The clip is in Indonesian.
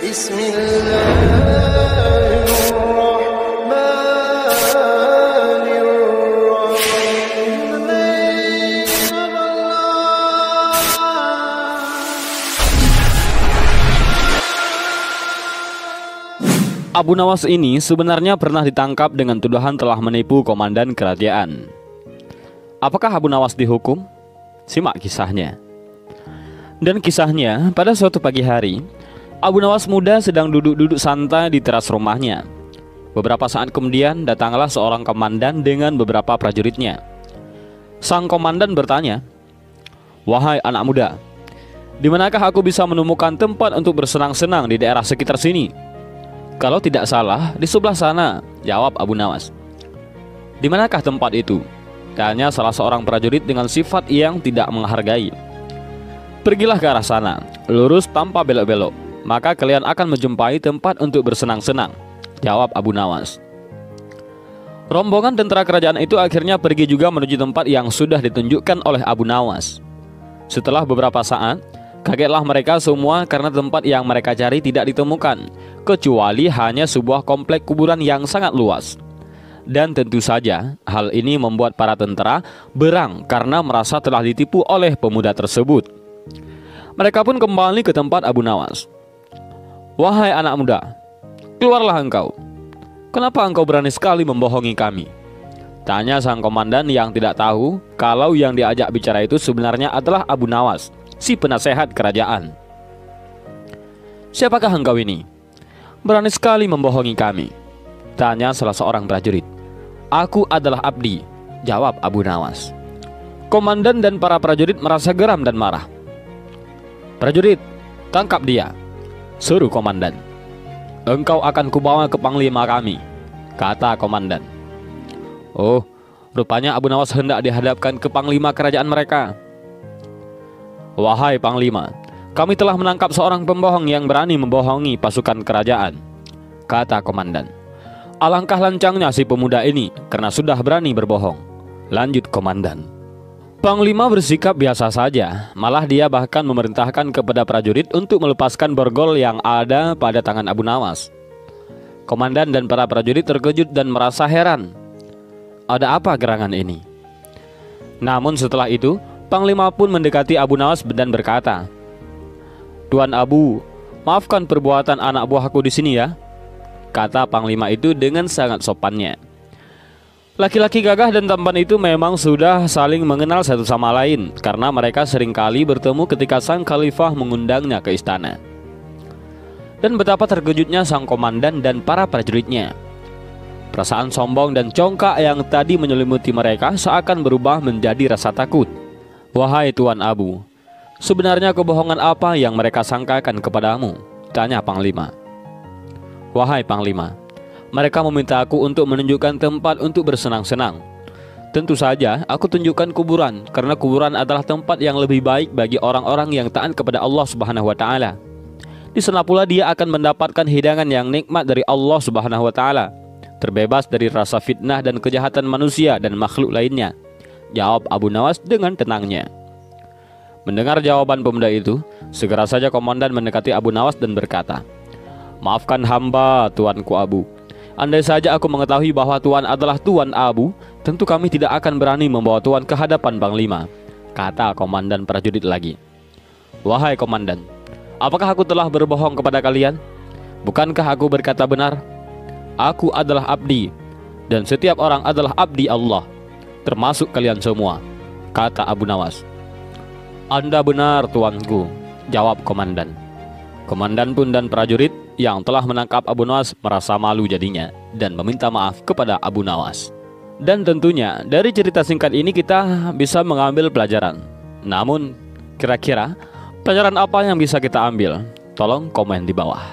Abu Nawas ini sebenarnya pernah ditangkap dengan tuduhan telah menipu komandan kerajaan. Apakah Abu Nawas dihukum? Simak kisahnya. Dan kisahnya, pada suatu pagi hari, Abu Nawas muda sedang duduk-duduk santai di teras rumahnya. Beberapa saat kemudian datanglah seorang komandan dengan beberapa prajuritnya. Sang komandan bertanya, "Wahai anak muda, di manakah aku bisa menemukan tempat untuk bersenang-senang di daerah sekitar sini?" "Kalau tidak salah, di sebelah sana," jawab Abu Nawas. "Di manakah tempat itu?" tanya salah seorang prajurit dengan sifat yang tidak menghargai. "Pergilah ke arah sana, lurus tanpa belok-belok, maka kalian akan menjumpai tempat untuk bersenang-senang," jawab Abu Nawas. Rombongan tentara kerajaan itu akhirnya pergi juga menuju tempat yang sudah ditunjukkan oleh Abu Nawas. Setelah beberapa saat, kagetlah mereka semua karena tempat yang mereka cari tidak ditemukan, kecuali hanya sebuah komplek kuburan yang sangat luas. Dan tentu saja hal ini membuat para tentara berang karena merasa telah ditipu oleh pemuda tersebut. Mereka pun kembali ke tempat Abu Nawas. "Wahai anak muda, keluarlah engkau. Kenapa engkau berani sekali membohongi kami?" tanya sang komandan yang tidak tahu kalau yang diajak bicara itu sebenarnya adalah Abu Nawas, si penasehat kerajaan. "Siapakah engkau ini? Berani sekali membohongi kami," tanya salah seorang prajurit. "Aku adalah Abdi," jawab Abu Nawas. Komandan dan para prajurit merasa geram dan marah. "Prajurit, tangkap dia," suruh komandan. "Engkau akan kubawa ke panglima kami," kata komandan. Oh, rupanya Abu Nawas hendak dihadapkan ke panglima kerajaan mereka. "Wahai panglima, kami telah menangkap seorang pembohong yang berani membohongi pasukan kerajaan," kata komandan. "Alangkah lancangnya si pemuda ini karena sudah berani berbohong," lanjut komandan. Panglima bersikap biasa saja, malah dia bahkan memerintahkan kepada prajurit untuk melepaskan borgol yang ada pada tangan Abu Nawas. Komandan dan para prajurit terkejut dan merasa heran. Ada apa gerangan ini? Namun setelah itu, Panglima pun mendekati Abu Nawas dan berkata, "Tuan Abu, maafkan perbuatan anak buahku di sini ya," kata Panglima itu dengan sangat sopannya. Laki-laki gagah dan tampan itu memang sudah saling mengenal satu sama lain karena mereka seringkali bertemu ketika sang khalifah mengundangnya ke istana. Dan betapa terkejutnya sang komandan dan para prajuritnya. Perasaan sombong dan congkak yang tadi menyelimuti mereka seakan berubah menjadi rasa takut. "Wahai Tuan Abu, sebenarnya kebohongan apa yang mereka sangkakan kepadamu?" tanya Panglima. "Wahai Panglima, mereka meminta aku untuk menunjukkan tempat untuk bersenang-senang. Tentu saja aku tunjukkan kuburan, karena kuburan adalah tempat yang lebih baik bagi orang-orang yang taat kepada Allah Subhanahu wa Ta'ala. Di sana pula dia akan mendapatkan hidangan yang nikmat dari Allah Subhanahu wa Ta'ala, terbebas dari rasa fitnah dan kejahatan manusia dan makhluk lainnya," jawab Abu Nawas dengan tenangnya. Mendengar jawaban pemuda itu, segera saja komandan mendekati Abu Nawas dan berkata, "Maafkan hamba, Tuanku Abu. Andai saja aku mengetahui bahwa Tuan adalah Tuan Abu, tentu kami tidak akan berani membawa Tuan ke hadapan Panglima," kata komandan prajurit lagi. "Wahai komandan, apakah aku telah berbohong kepada kalian? Bukankah aku berkata benar? Aku adalah abdi, dan setiap orang adalah abdi Allah, termasuk kalian semua," kata Abu Nawas. "Anda benar, tuanku," jawab komandan. Komandan pun dan prajurit yang telah menangkap Abu Nawas merasa malu jadinya dan meminta maaf kepada Abu Nawas. Dan tentunya dari cerita singkat ini kita bisa mengambil pelajaran. Namun kira-kira pelajaran apa yang bisa kita ambil? Tolong komen di bawah.